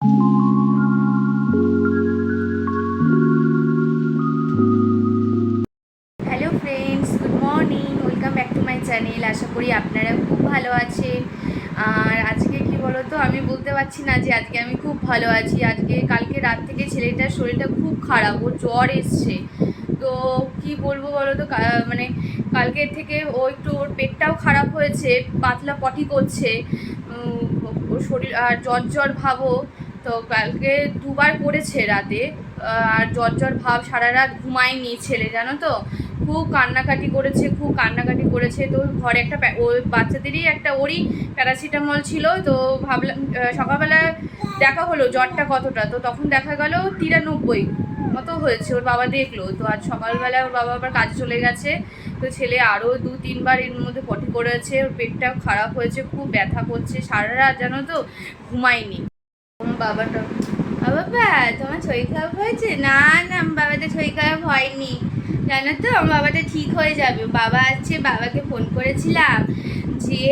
Hello friends, good morning, welcome back to my channel. আশা করি আপনারা খুব ভালো আছেন। আর আজকে কি বলো তো, আমি বলতে পারছি না যে আজকে আমি খুব ভালো আছি। কালকে রাত থেকে ছেলেটার শরীরটা খুব খারাপ, ওর জ্বর এসছে। তো কি বলবো বলো তো, মানে কালকের থেকে ওর পেটটাও খারাপ হয়েছে, পাতলা পটি করছে, ওর শরীর আর জ্বর ভাবও। তো কালকে দুবার করেছে রাতে, আর জ্বর ভাব, সারা রাত ঘুমায়নি ছেলে, জানো তো। খুব কান্নাকাটি করেছে। তো ঘরে একটা ওই বাচ্চাদেরই একটা ওরই প্যারাসিটামল ছিল। তো ভাবলাম সকালবেলা দেখা হলো জ্বরটা কতটা, তো তখন দেখা গেল 93 মতো হয়েছে। ওর বাবা দেখলো, তো আজ সকালবেলা ওর বাবা আবার কাজে চলে গেছে। তো ছেলে আরও 2-3 বার এর মধ্যে পটি করেছে। ওর পেটটাও খারাপ হয়েছে, খুব ব্যথা করছে, সারা রাত জানো তো ঘুমায়নি। বাবাটা, বাবা তোমার শরীর খারাপ হয়েছে? না না, বাবাটা শরীর খারাপ হয়নি, জানো তো। আমার বাবাটা ঠিক হয়ে যাবে। বাবা আছে, বাবাকে ফোন করেছিলাম যে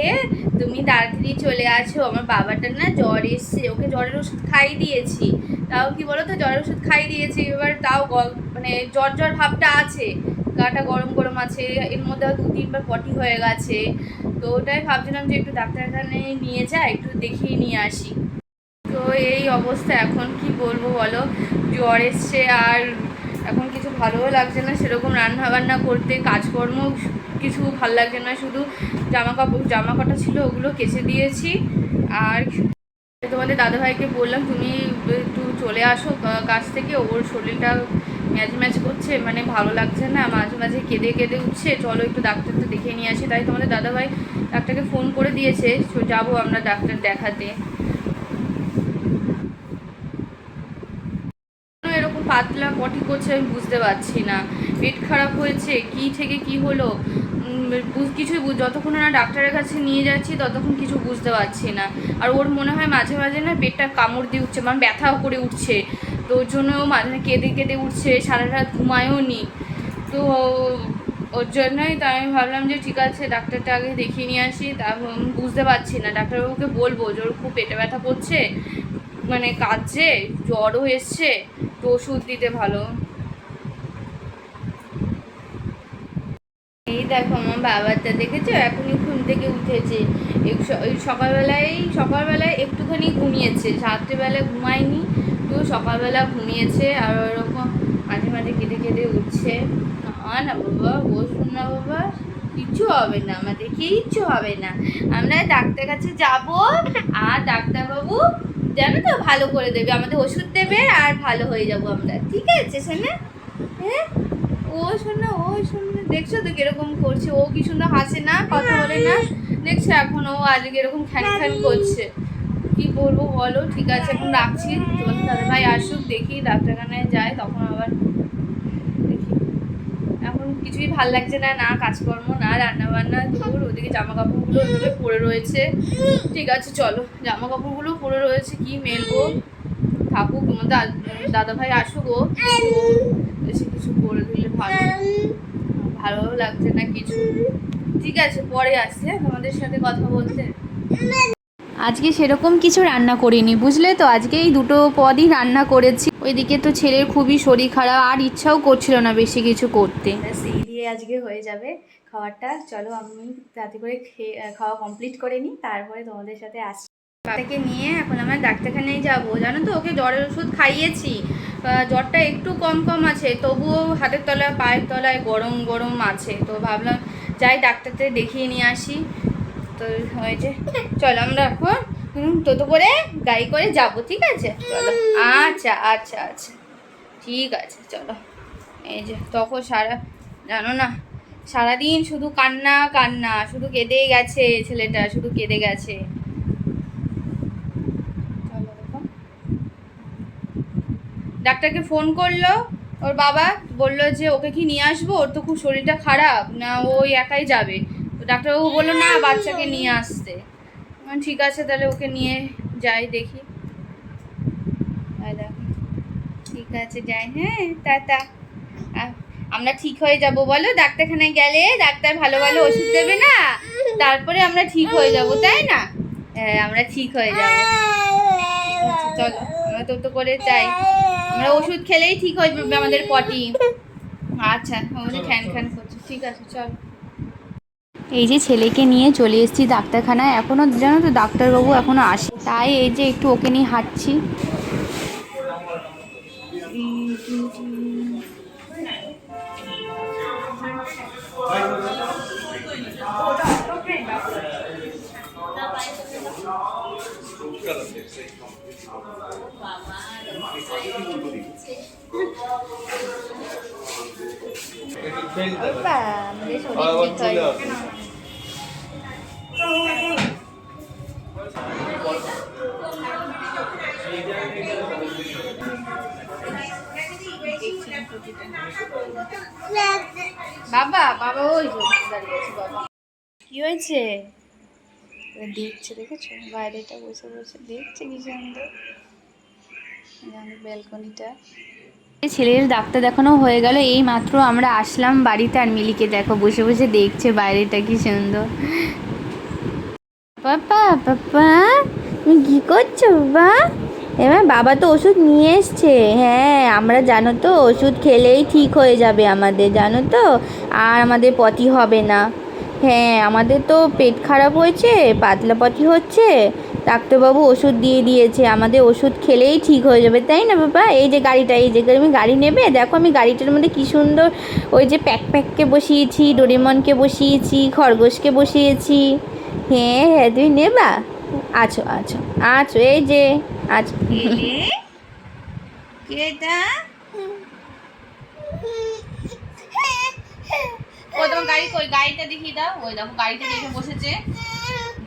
তুমি তাড়াতাড়ি চলে আসো, আমার বাবাটা না জ্বর এসছে। ওকে জ্বরের ওষুধ খাইয়ে দিয়েছি, তাও কি বলো তো, জ্বরের ওষুধ খাইয়ে দিয়েছি, এবার তাও মানে জ্বর ভাবটা আছে, গাটা গরম গরম আছে, এর মধ্যে 2-3 বার পটি হয়ে গেছে। তো ওটাই ভাবছিলাম যে একটু ডাক্তারখানে নিয়ে যাই, একটু দেখিয়ে নিয়ে আসি। তো এই অবস্থা, এখন কি বলবো বলো, জ্বর এসছে আর এখন কিছু ভালোও লাগছে না সেরকম, রান্না বান্না করতে, কাজকর্ম কিছু ভালো লাগছে না। শুধু জামা কাটা ছিল, ওগুলো কেচে দিয়েছি। আর তোমাদের দাদাভাইকে বললাম তুমি একটু চলে আসো কাছ থেকে, ওর শরীরটা ম্যাচ করছে, মানে ভালো লাগছে না, মাঝে মাঝে কেঁদে উঠছে, চলো একটু ডাক্তারটা দেখে নিয়ে আসি। তাই তোমাদের দাদাভাই ডাক্তারকে ফোন করে দিয়েছে, যাবো আমরা ডাক্তার দেখাতে। এরকম পাতলা পটি করছে আমি বুঝতে পারছি না, পেট খারাপ হয়েছে কি থেকে কি হলো কিছুই যতক্ষণ না ডাক্তারের কাছে নিয়ে যাচ্ছি ততক্ষণ কিছু বুঝতে পারছি না। আর ওর মনে হয় মাঝে মাঝে না পেটটা কামড় দিয়ে উঠছে, মানে ব্যথাও করে উঠছে। তো ওর জন্য ও মাঝে কেঁদে উঠছে, সারা রাত ঘুমায়ও নি। তো ওর জন্যই তাই আমি ভাবলাম যে ঠিক আছে ডাক্তারটা আগে দেখিয়ে নিয়ে আসি। তা বুঝতে পারছি না, ডাক্তারবাবুকে বলবো যে ওর খুব পেটে ব্যথা করছে, মানে কাঁদছে, জ্বরও এসছে, তো ওষুধ দিতে ভালো। এই দেখো আমার বাবাটা, দেখেছো এখনই ঘুম থেকে উঠেছে। সকালবেলায় একটুখানি ঘুমিয়েছে, রাত্রেবেলা ঘুমায়নি, তো সকালবেলা ঘুমিয়েছে। আর ওরকম মাঝে মাঝে কেঁদে উঠছে। না বাবা, বসুন না বাবা, কিচ্ছু হবে না, আমাদের কিচ্ছু হবে না, আমরা ডাক্তার কাছে যাব, আর ডাক্তারবাবু জানো তো ভালো করে দেবে, আমাদের ওষুধ দেবে, আর ভালো হয়ে যাব আমরা, ঠিক আছে শোনা? হ্যাঁ, ও শোনা দেখছো তো কিরকম করছে, ও কি সুন্দর হাসে না, কথা বলে না, দেখছো এখন ও আজকে এরকম খ্যান করছে। কি বলবো বলো, ঠিক আছে এখন রাখছি, তোমাদের দাদাভাই আসুক, দেখি ডাক্তারখানায় যায়, তখন আবার দেখি। এখন কিছুই ভাল লাগছে না, না কাজকর্ম, না রান্না বান্না, দূর ওদিকে জামা কাপড়গুলো ওদিকে পড়ে রয়েছে। ঠিক আছে চলো, জামা কাপড়গুলো পড়ে রয়েছে, কি মেলবো, থাকুক, তোমাদের দাদাভাই আসুক, ও এসে কিছু করে দিলে ভালো লাগছে না কিছু। ঠিক আছে পরে আসছে তোমাদের সাথে কথা বলতে। আজকে সেরকম কিছু রান্না করিনি, বুঝলে তো, আজকে এই দুটো পদই রান্না করেছি। ওইদিকে তো ছেলের খুবই শরীর খারাপ, আর ইচ্ছাও করছিল না বেশি কিছু করতে। এই দিয়ে আজকে হয়ে যাবে খাবারটা। চলো আমি তাতে করে খাওয়া কমপ্লিট করে নিই, তারপরে তোমাদের সাথে আসছি। বাবাকে নিয়ে এখন আমার ডাক্তারখানায় যাবো, জানো তো, ওকে জ্বরের ওষুধ খাইয়েছি, জ্বরটা একটু কম আছে, তবুও হাতের তলায় পায়ের তলায় গরম গরম আছে। তো ভাবলাম যাই ডাক্তারকে দেখিয়ে নিয়ে আসি। তো হয়েছে, চলো আমরা এখন টোটো করে গাড়ি করে যাব, ঠিক আছে চলো। আচ্ছা ঠিক আছে চলো। এই যে তখন জানো না, সারাদিন শুধু কান্না, শুধু কেঁদেই গেছে ছেলেটা, শুধু কেঁদে গেছে। ডাক্তারকে ফোন করলো ওর বাবা, বললো যে ওকে কি নিয়ে আসবো, ওর তো খুব শরীরটা খারাপ, না ওই একাই যাবে। তো ডাক্তারবাবু বললো না, বাচ্চাকে নিয়ে আসতে। ঠিক আছে তাহলে ওকে নিয়ে যাই, দেখি। দেখো ঠিক আছে যাই, হ্যাঁ টাটা। আমরা ঠিক হয়ে যাব বলো, ডাক্তারখানায় গেলে ডাক্তার ভালো ভালো ওষুধ দেবে না, তারপরে আমরা ঠিক হয়ে যাব, তাই না? হ্যাঁ আমরা ঠিক হয়ে যাবো। ঠিক আছে। চলো আমরা তো করে যাই, আমরা ওষুধ খেলেই ঠিক হয়ে যাবে আমাদের পটি। আচ্ছা আমাদের খ্যান খ্যান করছে, ঠিক আছে চল। এই যে ছেলেকে নিয়ে চলে এসেছি ডাক্তারখানায়, এখনও জানো তো ডাক্তারবাবু এখনও আসে, তাই এই যে একটু ওকে নিয়ে হাঁটছি। বাবা বাবা ওই দাঁড়িয়ে আছে বাবা। কি হয়েছে? দেখছে, দেখেছো বাইরেটা বসে বসে দেখছে কি সুন্দর ব্যালকনিটা। ছেলের ডাক্তার দেখানো হয়ে গেল, এই মাত্র আমরা আসলাম বাড়িতে, আর মিলিকে দেখো বসে বসে দেখছে বাইরেটা কি সুন্দর। পাপা পাপা তুমি কি করছো বাবা? এবার বাবা তো ওষুধ নিয়ে এসছে। হ্যাঁ আমরা জানো তো ওষুধ খেলেই ঠিক হয়ে যাবে আমাদের, জানো তো, আর আমাদের পটি হবে না। হ্যাঁ আমাদের তো পেট খারাপ হয়েছে, পাতলা পটি হচ্ছে, ডাক্তারবাবু ওষুধ দিয়ে দিয়েছে, আমাদের ওষুধ খেলেই ঠিক হয়ে যাবে, তাই না বাবা? এই যে গাড়িটা, এই যে তুমি গাড়ি নেবে, দেখো আমি গাড়িটার মধ্যে কী সুন্দর ওই যে প্যাককে বসিয়েছি, ডোরেমনকে বসিয়েছি, খরগোশকে বসিয়েছি। হ্যাঁ হ্যাঁ তুমি নেবা? আছো আছো আছো, এই যে আছো। এটা ও তোমার গাড়ি কই? গাড়িটা দেখিয়ে দাও। ওই দেখো গাড়িতে দেখে বসেছে,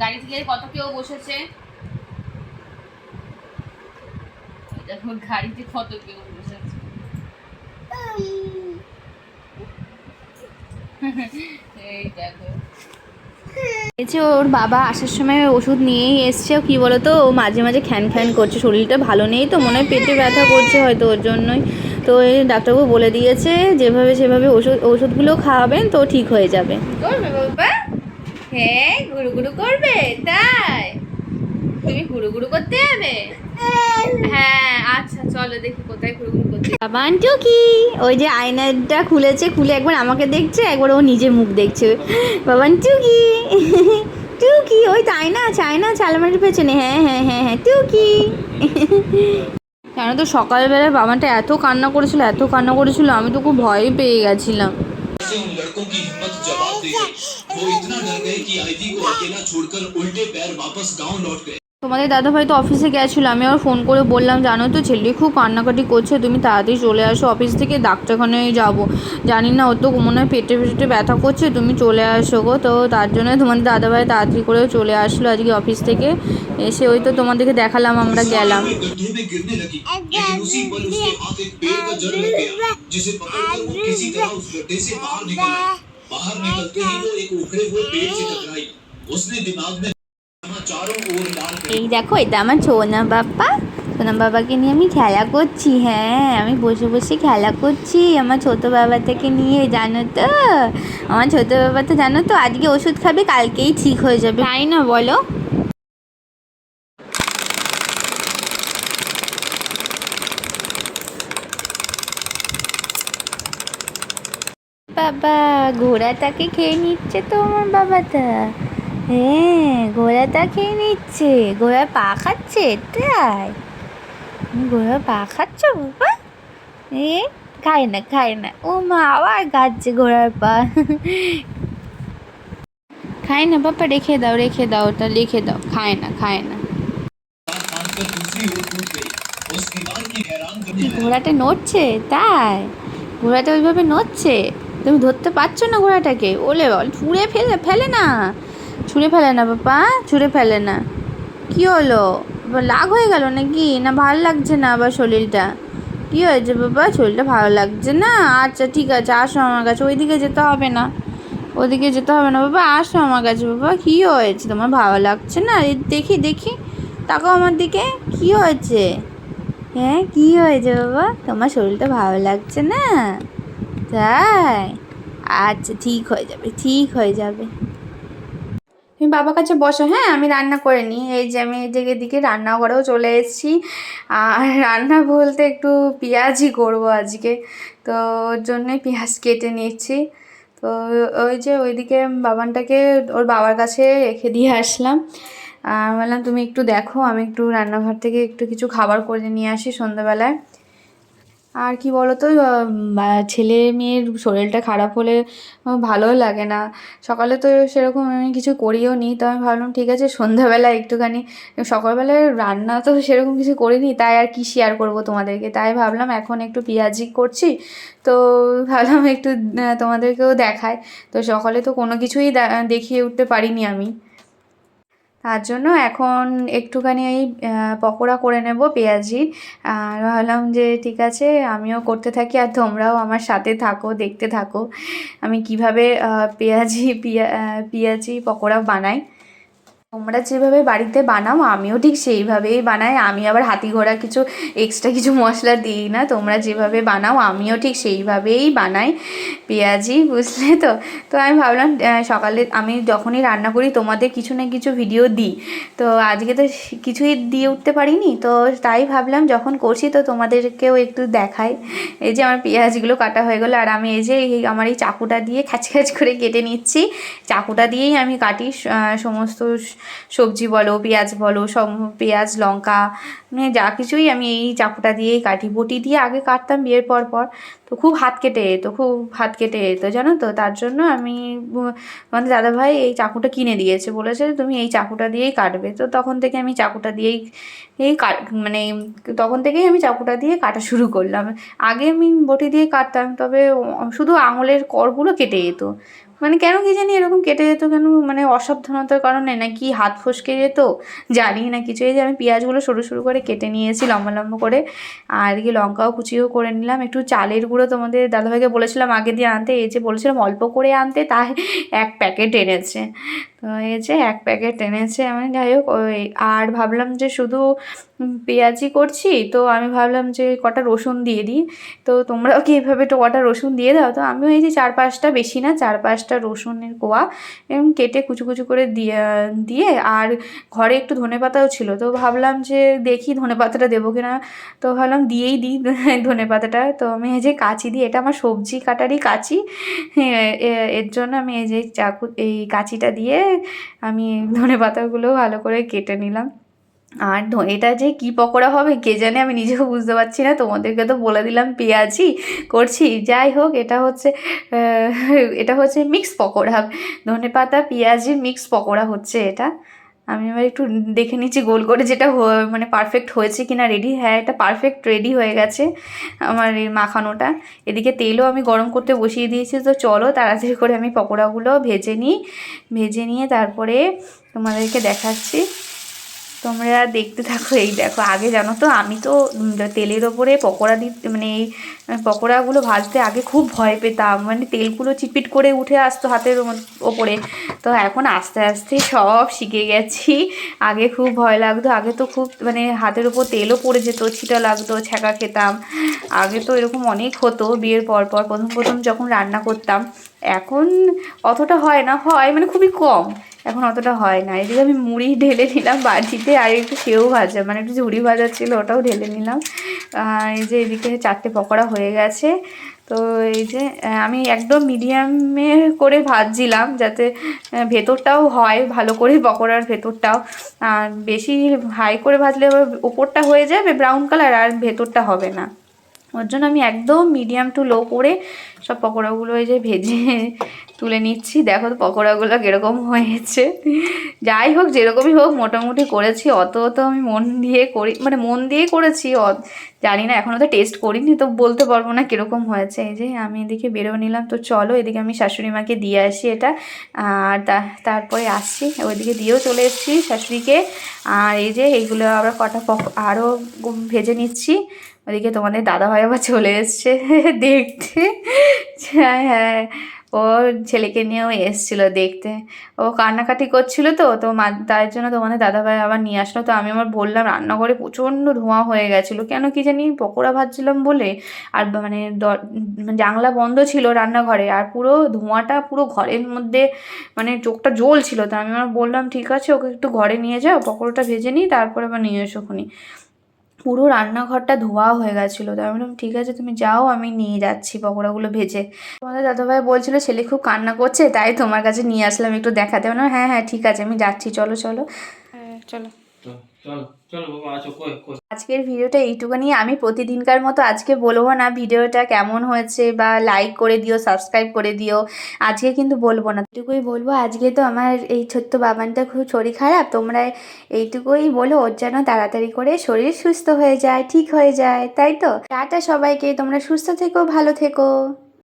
গাড়ি থেকে কত কেউ বসেছে, দেখো গাড়িতে কত কেউ বসেছে। এই দেখো ওর বাবা আসার সময় ওষুধ নিয়েই এসছে। কি বলতো ও মাঝে মাঝে খ্যান খ্যান করছে, শরীরটা ভালো নেই তো, মনে হয় পেটে ব্যথা করছে হয়তো, ওর জন্যই। তো এই ডাক্তারবাবু বলে দিয়েছে যেভাবে সেভাবে ওষুধগুলো খাওয়াবেন তো ঠিক হয়ে যাবে। করবে বাবা? হ্যাঁ গুরু গুরু করবে, তাই তুমি গুরু গুরু করতে যাবে? হ্যাঁ আচ্ছা চলো দেখি কোথায় গুরু গুরু করতে। বাবান টুকি ওই যে আয়নাটা খুলেছে, খুলে একবার আমাকে দেখছে, একবার ও নিজের মুখ দেখছে। বাবান টুকি টুকি ওই তো আয়না আছে, আয়না আছে আলমারির পেছনে। হ্যাঁ হ্যাঁ হ্যাঁ হ্যাঁ টুকি। কেন তো সকালবেলায় বাবাটা এত কান্না করেছিল, এত কান্না করেছিল, আমি তো খুব ভয় পেয়ে গেছিলাম। তোমাদের দাদাভাই তো অফিসে গেছিলো, আমি আবার ফোন করে বললাম জানো তো ছেলেটি খুব কান্নাকাটি করছে, তুমি তাড়াতাড়ি চলে আসো অফিস থেকে, ডাক্তারখানায় যাবো, জানি না ও তো মনে হয় পেটে পেটে ব্যথা করছে, তুমি চলে আসো গো। তো তার জন্য তোমাদের দাদাভাই তাড়াতাড়ি করেও চলে আসলো আজকে অফিস থেকে, এসে ওই তো তোমাদেরকে দেখালাম আমরা গেলাম। এই দেখো এটা আমার ছোনা বাবা, ছোনা বাবাকে নিয়ে আমি খেলা করছি। হ্যাঁ আমি বসে বসে খেলা করছি আমার ছোট বাবাটাকে নিয়ে, জানো তো আমার ছোট বাবা তো জানো তো আজকে ওষুধ খাবে, কালকেই ঠিক হয়ে যাবে, তাই না বলো? বাবা ঘোড়াটাকে খেয়ে নিচ্ছে তো আমার বাবাটা। হ্যাঁ ঘোড়াটা খেয়ে নিচ্ছে, ঘোড়ার পা খাচ্ছে, তাই ঘোড়ার পা খাচ্ছ বাবা? এ খায় না খায় না, ও মা আবার খাচ্ছে ঘোড়ার পা। খায় না বাবা, রেখে দাও রেখে দাও, ওটা রেখে দাও, খায় না খায় না। কি ঘোড়াটা নড়ছে? তাই ঘোড়াটা ওইভাবে নড়ছে, তুমি ধরতে পারছো না ঘোড়াটাকে? ওলে বল ছুঁড়ে ফেলে না, ছুঁড়ে ফেলে না বাবা, ছুঁড়ে ফেলে না। কি হলো রাগ হয়ে গেল নাকি, না ভালো লাগছে না আবার শরীরটা? কি হয়েছে বাবা, শরীরটা ভালো লাগছে না? আচ্ছা ঠিক আছে আসো আমার কাছে, ওইদিকে যেতে হবে না, ওদিকে যেতে হবে না বাবা, আসো আমার কাছে। বাবা কী হয়েছে তোমার, ভালো লাগছে না? দেখি দেখি তাকাও আমার দিকে, কি হয়েছে? হ্যাঁ কি হয়েছে বাবা, তোমার শরীরটা ভালো লাগছে না? তাই আচ্ছা ঠিক হয়ে যাবে, ঠিক হয়ে যাবে। তুমি বাবার কাছে বসো, হ্যাঁ আমি রান্না করে নিই। এই যে আমি এদিকে রান্নাঘরেও চলে এসেছি। আর রান্না বলতে একটু পেঁয়াজই করবো আজকে, তো ওর জন্যে পেঁয়াজ কেটে নিচ্ছি। তো ওই যে ওইদিকে বাবানটাকে ওর বাবার কাছে রেখে দিয়ে আসলাম। বললাম তুমি একটু দেখো, আমি একটু রান্নাঘর থেকে একটু কিছু খাবার করে নিয়ে আসি সন্ধ্যাবেলায়। আর কি বলো তো, ছেলে মেয়ের শরীরটা খারাপ হলে ভালো লাগে না। সকালে তো সেরকম আমি কিছু করিও নি, তো আমি ভাবলাম ঠিক আছে সন্ধ্যাবেলা একটুখানি, সকালবেলায় রান্না তো সেরকম কিছু করিনি, তাই আর কি শেয়ার করব তোমাদেরকে। তাই ভাবলাম এখন একটু পেঁয়াজি করছি, তো ভাবলাম একটু তোমাদেরকেও দেখাই। তো সকালে তো কোনো কিছুই দেখিয়ে উঠতে পারিনি আমি, তার জন্য এখন একটুখানি এই পকোড়া করে নেব পেঁয়াজির। আর ভাবলাম যে ঠিক আছে আমিও করতে থাকি আর তোমরাও আমার সাথে থাকো, দেখতে থাকো আমি কিভাবে পেঁয়াজি পকোড়া বানাই। তোমরা যেভাবে বাড়িতে বানাও আমিও ঠিক সেইভাবেই বানাই। আমি আবার হাতি ঘোড়া কিছু এক্সট্রা কিছু মশলা দিই না। তোমরা যেভাবে বানাও আমিও ঠিক সেইভাবেই বানাই পেঁয়াজি, বুঝলে তো। তো আমি ভাবলাম সকালে আমি যখনই রান্না করি তোমাদের কিছু না কিছু ভিডিও দিই, তো আজকে তো কিছুই দিয়ে উঠতে পারিনি, তো তাই ভাবলাম যখন করছি তো তোমাদেরকেও একটু দেখাই। এই যে আমার পেঁয়াজগুলো কাটা হয়ে গেলো, আর আমি এই যে আমার এই চাকুটা দিয়ে খ্যাচ খ্যাচ করে কেটে নিচ্ছি। চাকুটা দিয়েই আমি কাটি সমস্ত সবজি বলো, পেঁয়াজ বলো, সব পেঁয়াজ লঙ্কা মানে যা কিছুই আমি এই চাকুটা দিয়েই কাটি। বটি দিয়ে আগে কাটতাম বিয়ের পর তো খুব হাত কেটে যেত, খুব হাত কেটে যেত জানো তো। তার জন্য আমি আমাদের দাদাভাই এই চাকুটা কিনে দিয়েছে, বলেছে তুমি এই চাকুটা দিয়েই কাটবে। তো তখন থেকে আমি চাকুটা দিয়েই মানে তখন থেকেই আমি চাকুটা দিয়ে কাটা শুরু করলাম। আগে আমি বটি দিয়ে কাটতাম, তবে শুধু আঙুলের করগুলো কেটে যেত, মানে কেন কি জানি এরকম কেটে যেত কেন, মানে অসাবধানতার কারণে নাকি হাত ফসকে যেত জানি না কিছু। এই যে আমি পেঁয়াজগুলো সরু সরু করে কেটে নিয়েছি লম্বা লম্বা করে, আর এদিকে লঙ্কাও কুচিও করে নিলাম। একটু চালের গুঁড়ো তোমাদের দাদাভাইকে বলেছিলাম আগে দিয়ে আনতে, এই যে বলেছিলাম অল্প করে আনতে, তাই 1 প্যাকেট এনেছে। তো এই যে 1 প্যাকেট এনেছে আমি, যাই হোক ওই। আর ভাবলাম যে শুধু পেঁয়াজি করছি, তো আমি ভাবলাম যে কটা রসুন দিয়ে দিই। তো তোমরাও কি এভাবে তো কটা রসুন দিয়ে দাও। তো আমিও এই যে 4-5টা, বেশি না 4-5টা রসুনের কোয়া এবং কেটে কুচু কুচু করে দিয়ে আর ঘরে একটু ধনেপাতাও ছিল, তো ভাবলাম যে দেখি ধনেপাতাটা দেবো কিনা, তো ভাবলাম দিয়েই দিই ধনেপাতাটা। তো আমি এই যে কাঁচি দিয়ে, এটা আমার সবজি কাটারই কাঁচি, এর জন্য আমি এই যে এই কাঁচিটা দিয়ে আমি ধনেপাতাগুলো ভালো করে কেটে নিলাম। আর এটা যে কী পকোড়া হবে কে জানে, আমি নিজেও বুঝতে পারছি না। তোমাদেরকে তো বলে দিলাম পেঁয়াজি করছি, যাই হোক এটা হচ্ছে মিক্স পকোড়া, ধনেপাতা পেঁয়াজির মিক্স পকোড়া হচ্ছে এটা। আমি এবার একটু দেখে নিচ্ছি গোল করে যেটা মানে পারফেক্ট হয়েছে কিনা, রেডি, হ্যাঁ এটা পারফেক্ট রেডি হয়ে গেছে আমার এই মাখানোটা। এদিকে তেলও আমি গরম করতে বসিয়ে দিয়েছি। তো চলো তাড়াতাড়ি করে আমি পকোড়াগুলো ভেজে নিই, ভেজে নিয়ে তারপরে তোমাদেরকে দেখাচ্ছি, তোমরা দেখতে থাকো। এই দেখো, আগে জানো তো আমি তো তেলের ওপরে পকোড়া মানে এই পকোড়াগুলো ভাজতে আগে খুব ভয় পেতাম, মানে তেলগুলো চিটপিট করে উঠে আসতো হাতের ওপরে। তো এখন আস্তে আস্তে সব শিখে গেছি। আগে খুব ভয় লাগতো, আগে তো খুব মানে হাতের ওপর তেলও পড়ে যেত, ছিটা লাগতো, ছ্যাঁকা খেতাম। আগে তো এরকম অনেক হতো বিয়ের পর প্রথম যখন রান্না করতাম। এখন অতটা হয় না, হয় মানে খুবই কম, এখন অতটা হয় না। এদিকে আমি মুড়ি ঢেলে নিলাম বাটিতে, আর একটু সেও ভাজা মানে একটু ঝুড়ি ভাজা ছিল, ওটাও ঢেলে নিলাম। এই যে এদিকে 4টে পকোড়া হয়ে গেছে। তো এই যে আমি একদম মিডিয়ামে করে ভাজছিলাম, যাতে ভেতরটাও হয় ভালো করে, পকোড়ার ভেতরটাও। আর বেশি হাই করে ভাজলে ওপরটা হয়ে যাবে ব্রাউন কালার আর ভেতরটা হবে না, ওর জন্য আমি একদম মিডিয়াম টু লো করে সব পকোড়াগুলো এই যে ভেজে তুলে নিচ্ছি। দেখো তো পকোড়াগুলো কীরকম হয়েছে। যাই হোক যেরকমই হোক মোটামুটি করেছি, অত আমি মন দিয়ে করি, মানে মন দিয়ে করেছি, জানি না এখনও তো টেস্ট করিনি, তো বলতে পারবো না কীরকম হয়েছে। এই যে আমি এদিকে বেরো নিলাম, তো চলো এদিকে আমি শাশুড়ি মাকে দিয়ে আসি এটা, আর তারপরে আসছি ওইদিকে দিয়েও চলে এসেছি শাশুড়িকে। আর এই যে এইগুলো আবার কটা আরও ভেজে নিচ্ছি। ওদিকে তোমাদের দাদাভাই আবার চলে এসছে দেখতে। হ্যাঁ হ্যাঁ, ওর ছেলেকে নিয়েও এসেছিলো দেখতে। ও কান্নাকাটি করছিল তো তার জন্য তোমাদের দাদাভাই আবার নিয়ে আসলো। তো আমি আমার বললাম রান্নাঘরে প্রচণ্ড ধোঁয়া হয়ে গেছিলো, কেন কি জানি পকোড়া ভাজছিলাম বলে। আর মানে জানলা বন্ধ ছিল রান্নাঘরে, আর পুরো ধোঁয়াটা পুরো ঘরের মধ্যে, মানে চোখটা জ্বলছিল। তো আমি আমার বললাম ঠিক আছে, ওকে একটু ঘরে নিয়ে যাও, পকোড়াটা ভেজে নিই, তারপরে আবার নিয়ে এসো খুনি। পুরো রান্নাঘরটা ধোঁয়া হয়ে গেছিলো। তাই আমি বললাম ঠিক আছে তুমি যাও, আমি নিয়ে যাচ্ছি পকোড়াগুলো ভেজে। তোমাদের দাদাভাই বলছিল ছেলে খুব কান্না করছে, তাই তোমার কাছে নিয়ে আসলাম একটু দেখাতে। মানে হ্যাঁ হ্যাঁ ঠিক আছে, আমি যাচ্ছি, চলো চলো। হ্যাঁ চলো। চলো চলো বাবা, আসো। কই কই আজকের ভিডিওটা এইটুকুনি। আমি প্রতিদিনকার মতো আজকে বলবো না ভিডিওটা কেমন হয়েছে, বা লাইক করে দিও, সাবস্ক্রাইব করে দিও, আজকে কিন্তু বলবো না। এটুকুই বলবো, আজকে তো আমার এই ছোট্ট বাবানটা খুব শরীর খারাপ, তোমরা এইটুকুই বলো ওর যেন তাড়াতাড়ি করে শরীর সুস্থ হয়ে যায়, ঠিক হয়ে যায়, তাই তো। টাটা সবাইকে, তোমরা সুস্থ থেকো, ভালো থেকো।